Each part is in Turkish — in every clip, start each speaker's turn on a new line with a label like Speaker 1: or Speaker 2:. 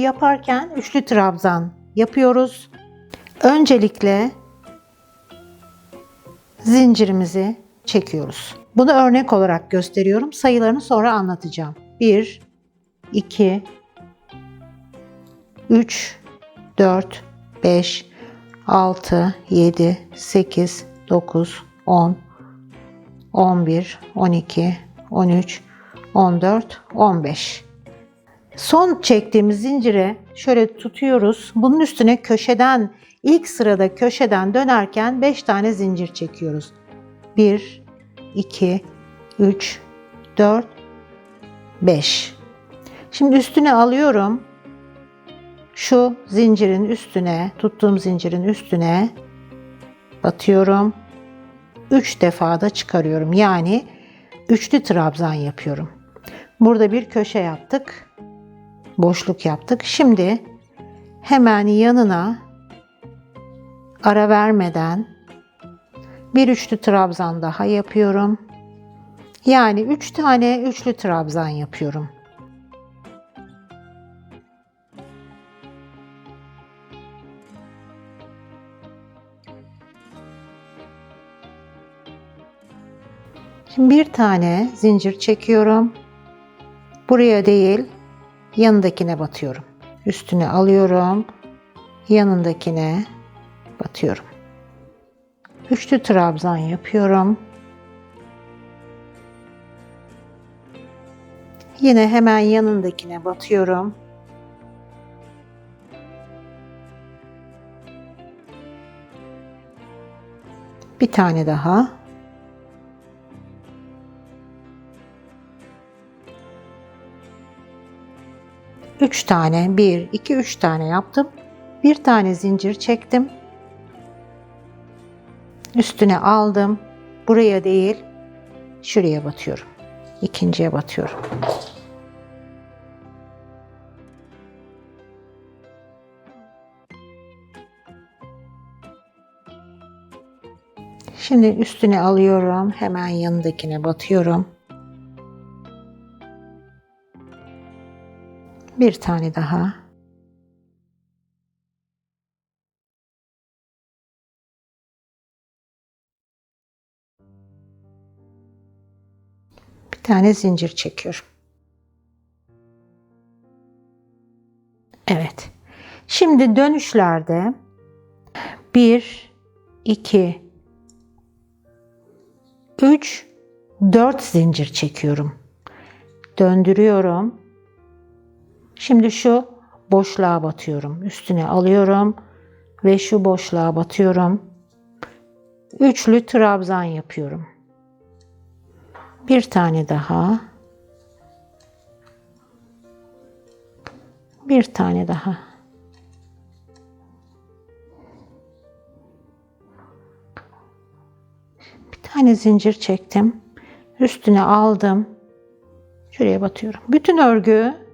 Speaker 1: yaparken üçlü trabzan yapıyoruz. Öncelikle zincirimizi çekiyoruz. Bunu örnek olarak gösteriyorum. Sayılarını sonra anlatacağım. 1, 2, 3, 4, 5, 6, 7, 8, 9, 10, 11, 12, 13, 14, 15. Son çektiğimiz zincire şöyle tutuyoruz. Bunun üstüne köşeden, ilk sırada köşeden dönerken 5 tane zincir çekiyoruz. 1, 2, 3, 4, 5. Şimdi üstüne alıyorum. Şu zincirin üstüne, tuttuğum zincirin üstüne batıyorum. 3 defa da çıkarıyorum. Yani üçlü trabzan yapıyorum. Burada bir köşe yaptık. Boşluk yaptık. Şimdi hemen yanına ara vermeden bir üçlü trabzan daha yapıyorum. Yani 3 tane üçlü trabzan yapıyorum. Şimdi bir tane zincir çekiyorum. Buraya değil, yanındakine batıyorum. Üstüne alıyorum. Yanındakine batıyorum. Üçlü trabzan yapıyorum. Yine hemen yanındakine batıyorum. Bir tane daha. Üç tane, 1, 2, 3 tane yaptım. Bir tane zincir çektim. Üstüne aldım. Buraya değil, şuraya batıyorum. İkinciye batıyorum. Şimdi üstüne alıyorum. Hemen yanındakine batıyorum. Bir tane daha. Bir tane zincir çekiyorum. Evet. Şimdi dönüşlerde 1, 2, 3, 4 zincir çekiyorum. Döndürüyorum. Şimdi şu boşluğa batıyorum. Üstüne alıyorum ve şu boşluğa batıyorum. Üçlü trabzan yapıyorum. Bir tane daha. Bir tane daha. Bir tane zincir çektim. Üstüne aldım. Şuraya batıyorum. Bütün örgü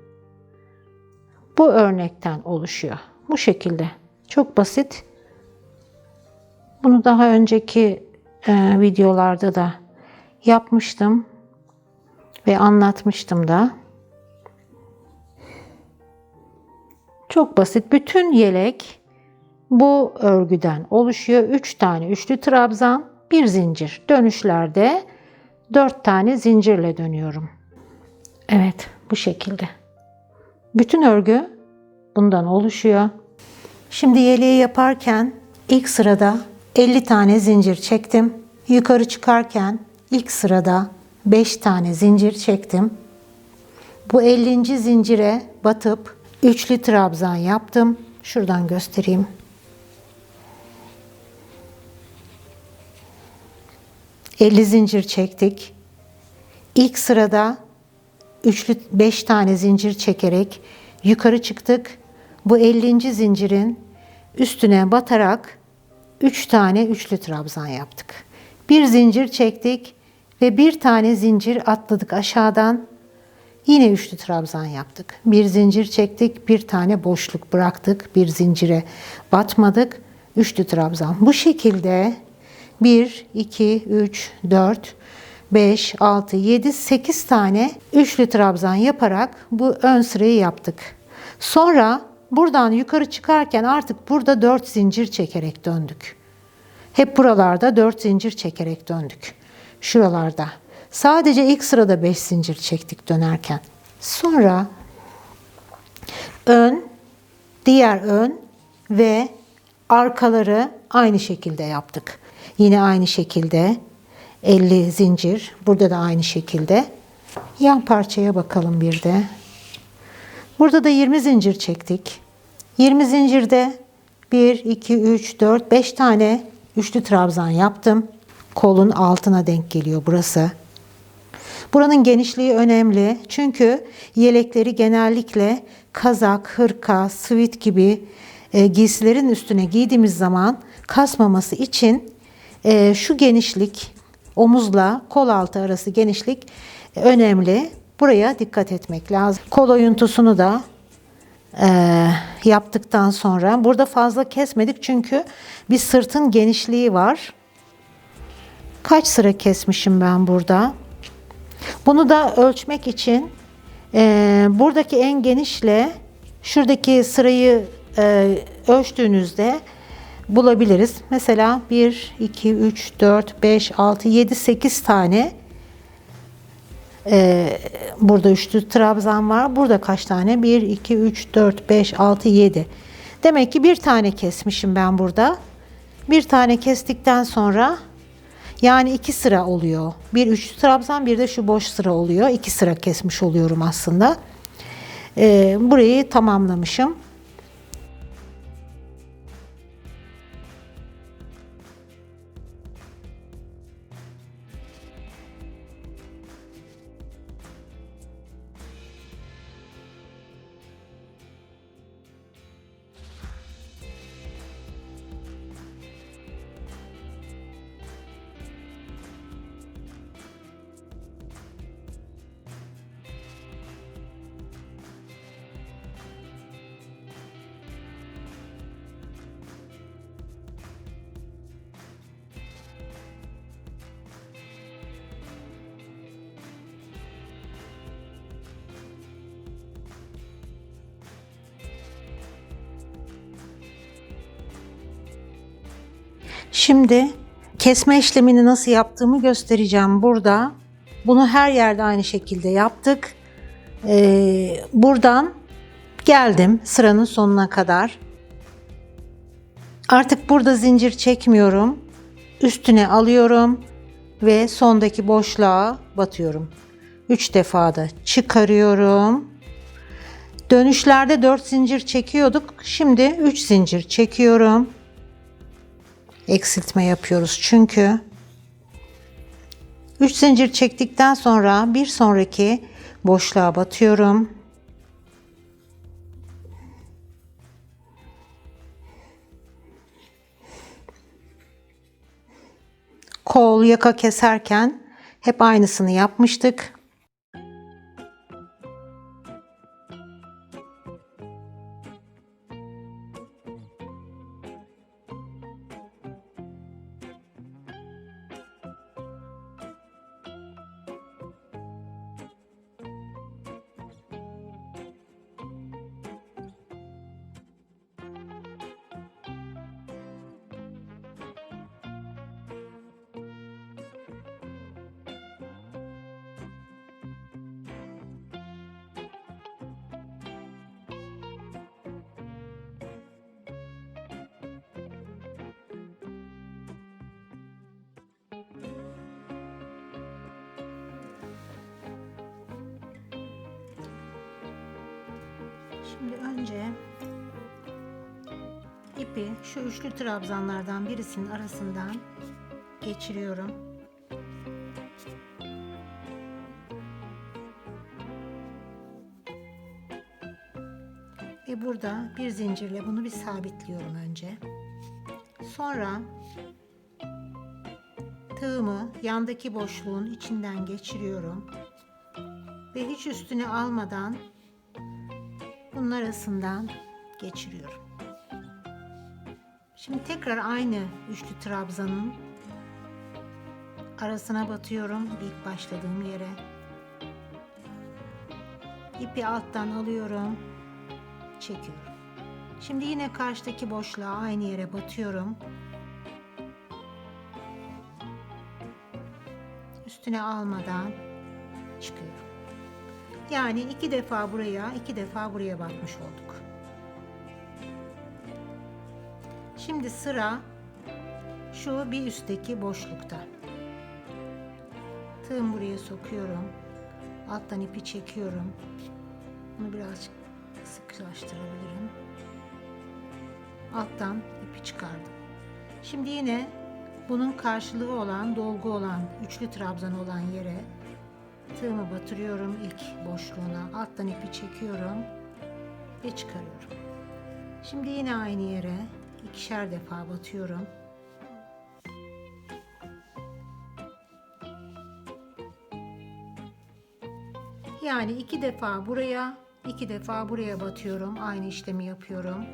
Speaker 1: bu örnekten oluşuyor. Bu şekilde. Çok basit. Bunu daha önceki videolarda da yapmıştım ve anlatmıştım da. Çok basit. Bütün yelek bu örgüden oluşuyor. 3 tane üçlü trabzan, bir zincir. Dönüşlerde 4 tane zincirle dönüyorum. Evet, bu şekilde. Bütün örgü bundan oluşuyor. Şimdi yeleği yaparken ilk sırada 50 tane zincir çektim. Yukarı çıkarken ilk sırada 5 tane zincir çektim. Bu 50. zincire batıp üçlü trabzan yaptım. Şuradan göstereyim. ...50 zincir çektik. İlk sırada 5 tane zincir çekerek yukarı çıktık. Bu 50. zincirin üstüne batarak 3 tane üçlü trabzan yaptık. Bir zincir çektik ve bir tane zincir atladık aşağıdan. Yine üçlü trabzan yaptık. Bir zincir çektik, bir tane boşluk bıraktık. Bir zincire batmadık. Üçlü trabzan. Bu şekilde 1, 2, 3, 4, 5, 6, 7, 8 tane üçlü trabzan yaparak bu ön sırayı yaptık. Sonra buradan yukarı çıkarken artık burada 4 zincir çekerek döndük. Hep buralarda 4 zincir çekerek döndük. Şuralarda. Sadece ilk sırada 5 zincir çektik dönerken. Sonra ön, diğer ön ve arkaları aynı şekilde yaptık. Yine aynı şekilde 50 zincir. Burada da aynı şekilde. Yan parçaya bakalım bir de. Burada da 20 zincir çektik. 20 zincirde 1, 2, 3, 4, 5 tane üçlü trabzan yaptım. Kolun altına denk geliyor burası. Buranın genişliği önemli. Çünkü yelekleri genellikle kazak, hırka, sivit gibi giysilerin üstüne giydiğimiz zaman kasmaması için şu genişlik, omuzla kol altı arası genişlik önemli. Buraya dikkat etmek lazım. Kol oyuntusunu da yaptıktan sonra burada fazla kesmedik çünkü bir sırtın genişliği var. Kaç sıra kesmişim ben burada? Bunu da ölçmek için buradaki en genişle şuradaki sırayı ölçtüğünüzde bulabiliriz. Mesela 1, 2, 3, 4, 5, 6, 7, 8 tane burada üçlü trabzan var. Burada kaç tane? 1, 2, 3, 4, 5, 6, 7. Demek ki bir tane kesmişim ben burada. Bir tane kestikten sonra yani 2 sıra oluyor. Bir üçlü trabzan, bir de şu boş sıra oluyor. 2 sıra kesmiş oluyorum aslında. Burayı tamamlamışım. Şimdi kesme işlemini nasıl yaptığımı göstereceğim burada. Bunu her yerde aynı şekilde yaptık. Buradan geldim sıranın sonuna kadar. Artık burada zincir çekmiyorum. Üstüne alıyorum ve sondaki boşluğa batıyorum. 3 defa da çıkarıyorum. Dönüşlerde 4 zincir çekiyorduk. Şimdi 3 zincir çekiyorum. Eksiltme yapıyoruz çünkü. 3 zincir çektikten sonra bir sonraki boşluğa batıyorum. Kol, yaka keserken hep aynısını yapmıştık. Şimdi önce ipi şu üçlü trabzanlardan birisinin arasından geçiriyorum. Ve burada bir zincirle bunu bir sabitliyorum önce. Sonra tığımı yandaki boşluğun içinden geçiriyorum. Ve hiç üstüne almadan bunun arasından geçiriyorum. Şimdi tekrar aynı üçlü trabzanın arasına batıyorum ilk başladığım yere. İpi alttan alıyorum. çekiyorum. Şimdi yine karşıdaki boşluğa aynı yere batıyorum. Üstüne almadan çıkıyorum. Yani 2 defa buraya, 2 defa buraya batmış olduk. Şimdi sıra şu bir üstteki boşlukta. Tığımı buraya sokuyorum. Alttan ipi çekiyorum. Bunu birazcık sıkılaştırabilirim. Alttan ipi çıkardım. Şimdi yine bunun karşılığı olan, dolgu olan, üçlü trabzan olan yere tığımı batırıyorum ilk boşluğuna. Alttan ipi çekiyorum ve çıkarıyorum. Şimdi yine aynı yere ikişer defa batıyorum. Yani 2 defa buraya, 2 defa buraya batıyorum. Aynı işlemi yapıyorum.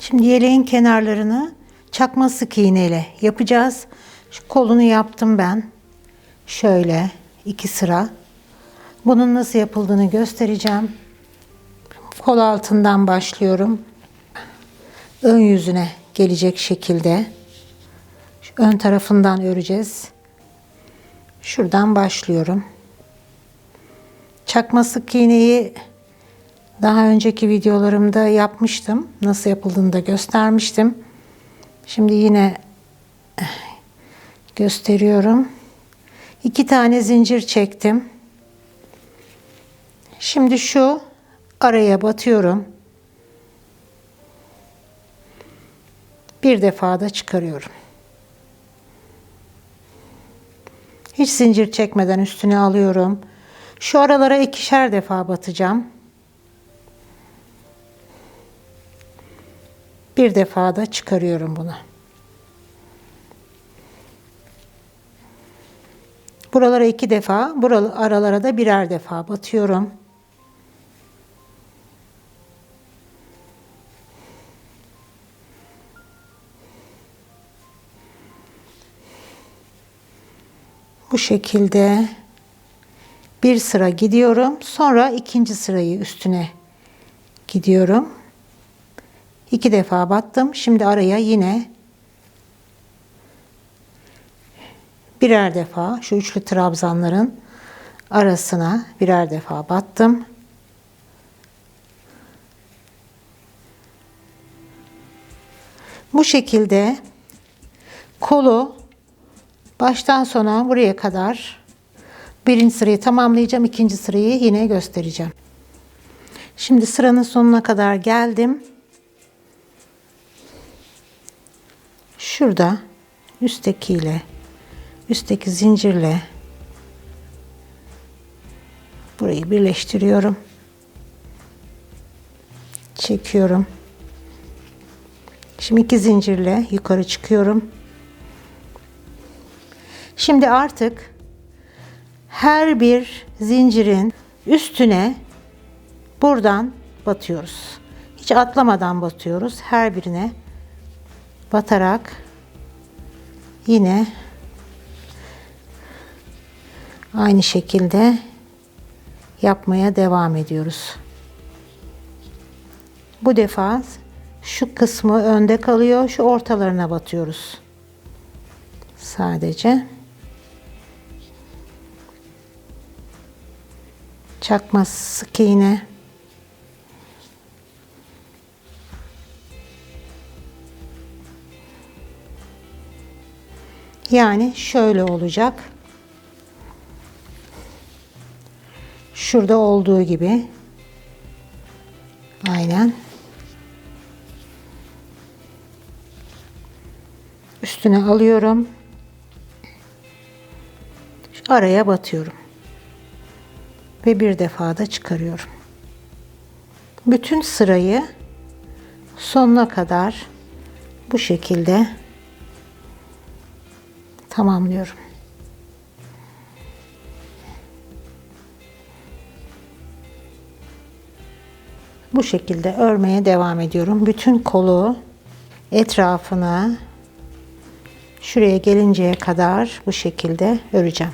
Speaker 1: Şimdi yeleğin kenarlarını çakma sık iğne ile yapacağız. Şu kolunu yaptım ben. Şöyle 2 sıra. Bunun nasıl yapıldığını göstereceğim. Kol altından başlıyorum. Ön yüzüne gelecek şekilde. Şu ön tarafından öreceğiz. Şuradan başlıyorum. Çakma sık iğneyi daha önceki videolarımda yapmıştım. Nasıl yapıldığını da göstermiştim. Şimdi yine gösteriyorum. 2 tane zincir çektim. Şimdi şu araya batıyorum. Bir defa da çıkarıyorum. Hiç zincir çekmeden üstüne alıyorum. Şu aralara 2'şer defa batacağım. Bir defa da çıkarıyorum bunu. Buralara 2 defa, aralara da birer defa batıyorum. Bu şekilde bir sıra gidiyorum. Sonra ikinci sırayı üstüne gidiyorum. 2 defa battım. Şimdi araya yine birer defa şu üçlü trabzanların arasına birer defa battım. Bu şekilde kolu baştan sona buraya kadar birinci sırayı tamamlayacağım. İkinci sırayı yine göstereceğim. Şimdi sıranın sonuna kadar geldim. Şurada üstteki zincirle burayı birleştiriyorum. Çekiyorum. Şimdi 2 zincirle yukarı çıkıyorum. Şimdi artık her bir zincirin üstüne buradan batıyoruz. Hiç atlamadan batıyoruz. Her birine batarak yine aynı şekilde yapmaya devam ediyoruz. Bu defa şu kısmı önde kalıyor. Şu ortalarına batıyoruz. Sadece çakma sık iğne. Yani şöyle olacak. Şurada olduğu gibi. Aynen. Üstüne alıyorum. Şu araya batıyorum. Ve bir defa da çıkarıyorum. Bütün sırayı sonuna kadar bu şekilde tamamlıyorum. Bu şekilde örmeye devam ediyorum. Bütün kolu etrafını şuraya gelinceye kadar bu şekilde öreceğim.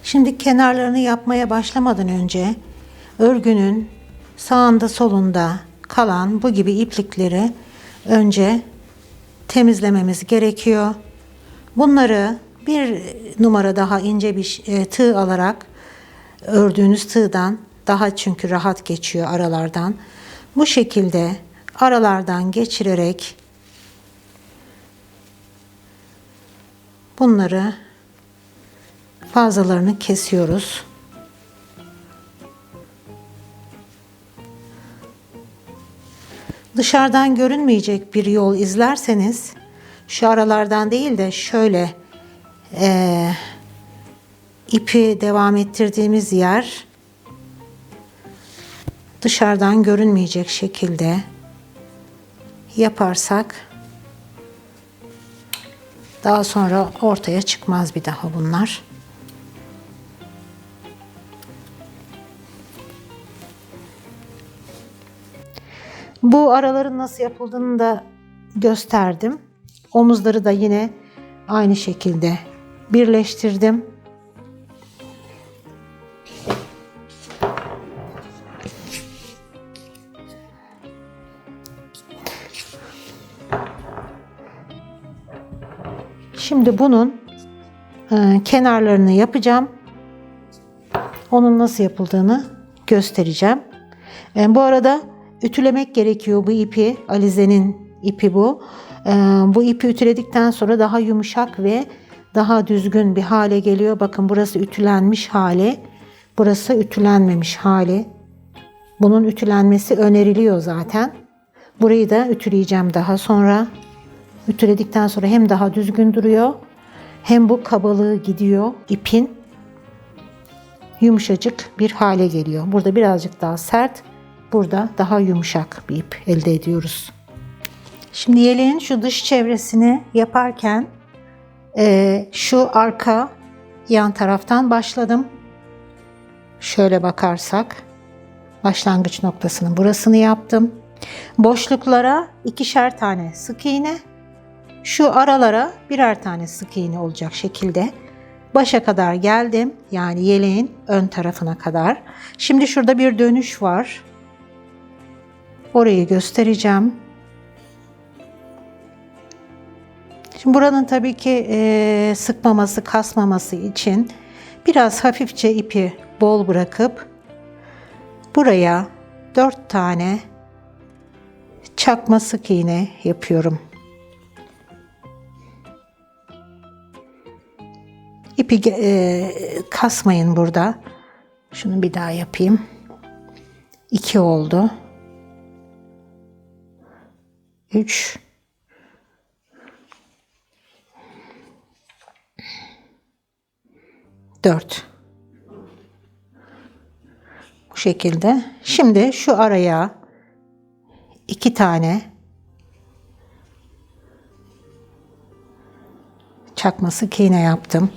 Speaker 1: Şimdi kenarlarını yapmaya başlamadan önce örgünün sağında solunda kalan bu gibi iplikleri önce temizlememiz gerekiyor. Bunları bir numara daha ince bir tığ alarak ördüğünüz tığdan daha çünkü rahat geçiyor aralardan. Bu şekilde aralardan geçirerek bunları fazlalarını kesiyoruz. Dışarıdan görünmeyecek bir yol izlerseniz şu aralardan değil de şöyle ipi devam ettirdiğimiz yer dışarıdan görünmeyecek şekilde yaparsak daha sonra ortaya çıkmaz bir daha bunlar. Bu araların nasıl yapıldığını da gösterdim. Omuzları da yine aynı şekilde birleştirdim. Şimdi bunun kenarlarını yapacağım. Onun nasıl yapıldığını göstereceğim. Bu arada ütülemek gerekiyor bu ipi. Alize'nin ipi bu. Bu ipi ütüledikten sonra daha yumuşak ve daha düzgün bir hale geliyor. Bakın burası ütülenmiş hali. Burası ütülenmemiş hali. Bunun ütülenmesi öneriliyor zaten. Burayı da ütüleyeceğim daha sonra. Ütüledikten sonra hem daha düzgün duruyor hem bu kabalığı gidiyor ipin. Yumuşacık bir hale geliyor. Burada birazcık daha sert, burada daha yumuşak bir ip elde ediyoruz. Şimdi yeleğin şu dış çevresini yaparken şu arka yan taraftan başladım. Şöyle bakarsak başlangıç noktasının burasını yaptım. Boşluklara 2'şer tane sık iğne, şu aralara birer tane sık iğne olacak şekilde başa kadar geldim. Yani yeleğin ön tarafına kadar. Şimdi şurada bir dönüş var. Orayı göstereceğim. Şimdi buranın tabii ki sıkmaması, kasmaması için biraz hafifçe ipi bol bırakıp buraya 4 tane çakma sık iğne yapıyorum. İpi kasmayın burada. Şunu bir daha yapayım. 2 oldu. 3 4 bu şekilde. Şimdi şu araya 2 tane çakma sık iğne yaptım.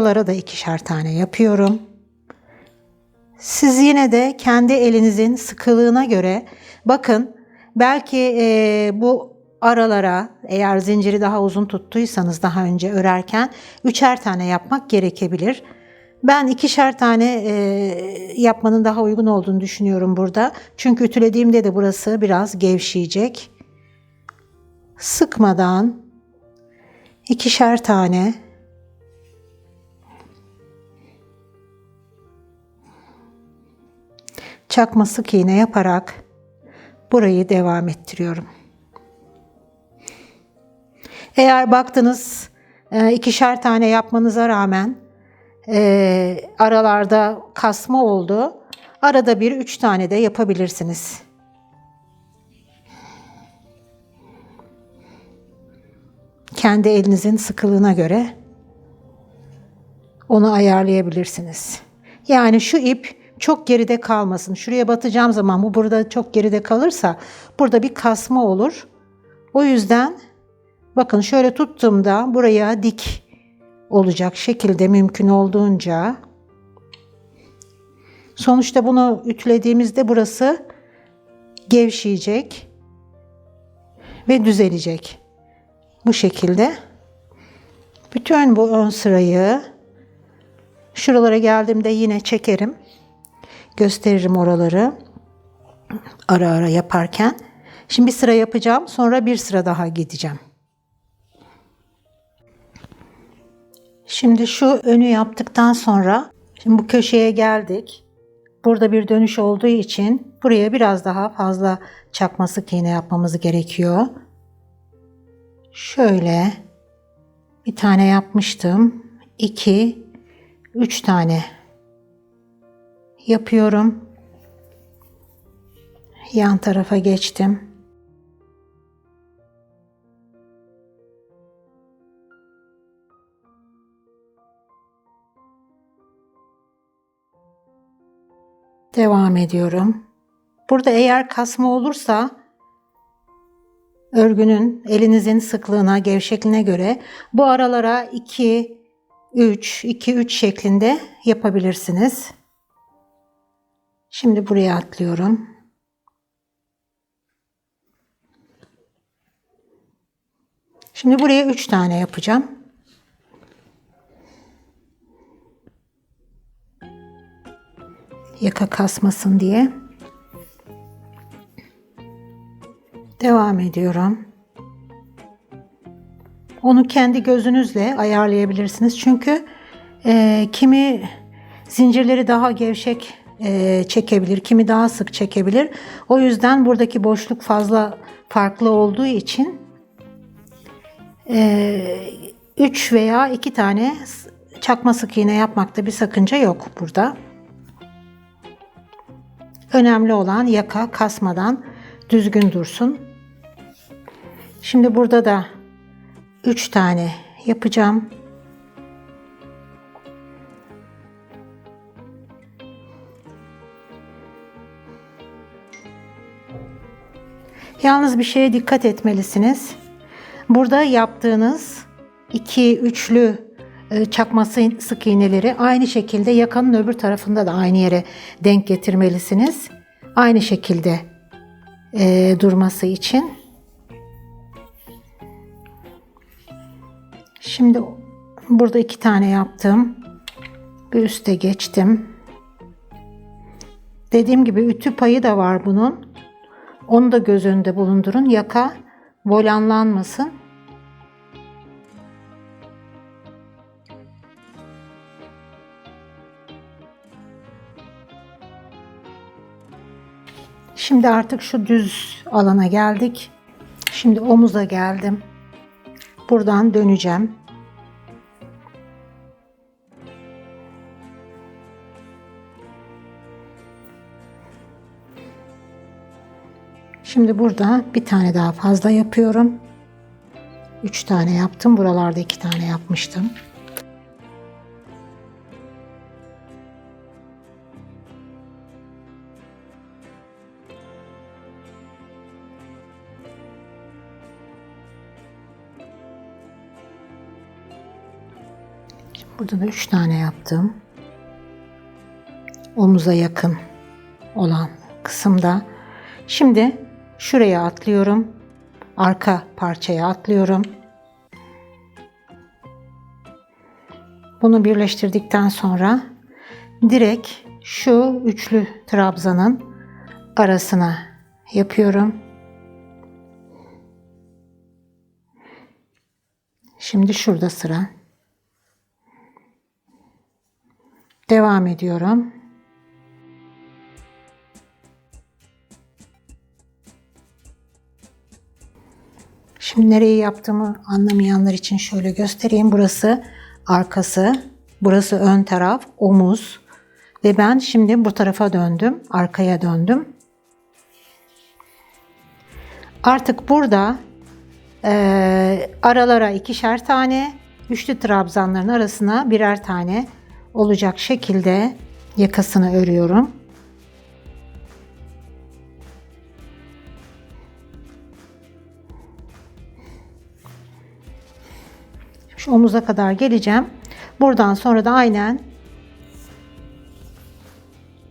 Speaker 1: Şuralara da ikişer tane yapıyorum. Siz yine de kendi elinizin sıkılığına göre bakın, belki bu aralara eğer zinciri daha uzun tuttuysanız daha önce örerken üçer tane yapmak gerekebilir. Ben ikişer tane yapmanın daha uygun olduğunu düşünüyorum burada. Çünkü ütülediğimde de burası biraz gevşeyecek. Sıkmadan ikişer tane çakma sık iğne yaparak burayı devam ettiriyorum. Eğer baktınız ikişer tane yapmanıza rağmen aralarda kasma oldu, arada bir 3 tane de yapabilirsiniz. Kendi elinizin sıkılığına göre onu ayarlayabilirsiniz. Yani şu ip çok geride kalmasın. Şuraya batacağım zaman bu burada çok geride kalırsa burada bir kasma olur. O yüzden bakın şöyle tuttuğumda buraya dik olacak şekilde mümkün olduğunca. Sonuçta bunu ütülediğimizde burası gevşeyecek ve düzelecek. Bu şekilde. Bütün bu ön sırayı şuralara geldiğimde yine çekerim. Gösteririm oraları ara ara yaparken. Şimdi bir sıra yapacağım, sonra bir sıra daha gideceğim. Şimdi şu önü yaptıktan sonra şimdi bu köşeye geldik. Burada bir dönüş olduğu için buraya biraz daha fazla çakma sık iğne yapmamız gerekiyor. Şöyle bir tane yapmıştım. 2, 3 tane yapıyorum. Yan tarafa geçtim. Devam ediyorum. Burada eğer kasma olursa örgünün elinizin sıklığına, gevşekliğine göre bu aralara 2-3 şeklinde yapabilirsiniz. Şimdi buraya atlıyorum. Şimdi buraya 3 tane yapacağım. Yaka kasmasın diye. Devam ediyorum. Onu kendi gözünüzle ayarlayabilirsiniz. Çünkü kimi zincirleri daha gevşek çekebilir, kimi daha sık çekebilir. O yüzden buradaki boşluk fazla farklı olduğu için 3 veya 2 tane çakma sık iğne yapmakta bir sakınca yok burada. Önemli olan yaka kasmadan düzgün dursun. Şimdi burada da 3 tane yapacağım. Yalnız bir şeye dikkat etmelisiniz. Burada yaptığınız 2-3'lü çakma sık iğneleri aynı şekilde yakanın öbür tarafında da aynı yere denk getirmelisiniz. Aynı şekilde durması için. Şimdi burada 2 tane yaptım. Bir üste geçtim. Dediğim gibi ütü payı da var bunun. Onu da göz önünde bulundurun. Yaka volanlanmasın. Şimdi artık şu düz alana geldik. Şimdi omuza geldim. Buradan döneceğim. Şimdi burada bir tane daha fazla yapıyorum. 3 tane yaptım. Buralarda 2 tane yapmıştım. Burada da 3 tane yaptım. Omuza yakın olan kısımda. Şimdi şuraya atlıyorum. Arka parçaya atlıyorum. Bunu birleştirdikten sonra direkt şu üçlü trabzanın arasına yapıyorum. Şimdi şurada sıra. Devam ediyorum. Şimdi nereyi yaptığımı anlamayanlar için şöyle göstereyim. Burası arkası, burası ön taraf, omuz ve ben şimdi bu tarafa döndüm, arkaya döndüm. Artık burada aralara ikişer tane, üçlü trabzanların arasına birer tane olacak şekilde yakasını örüyorum. Şu omuza kadar geleceğim. Buradan sonra da aynen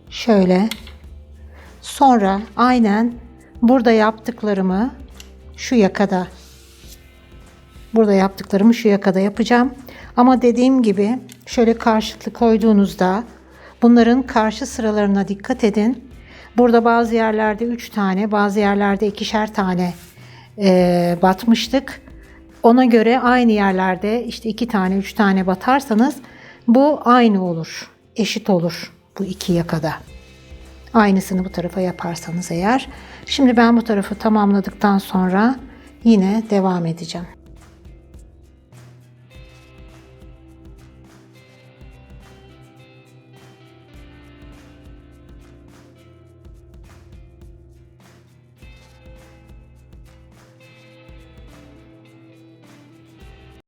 Speaker 1: şöyle, sonra aynen burada yaptıklarımı şu yakada, burada yaptıklarımı şu yakada yapacağım. Ama dediğim gibi şöyle karşılıklı koyduğunuzda bunların karşı sıralarına dikkat edin. Burada bazı yerlerde 3 tane, bazı yerlerde ikişer tane batmıştık. Ona göre aynı yerlerde işte 2 tane, 3 tane batarsanız bu aynı olur, eşit olur bu iki yakada. Aynısını bu tarafa yaparsanız eğer. Şimdi ben bu tarafı tamamladıktan sonra yine devam edeceğim.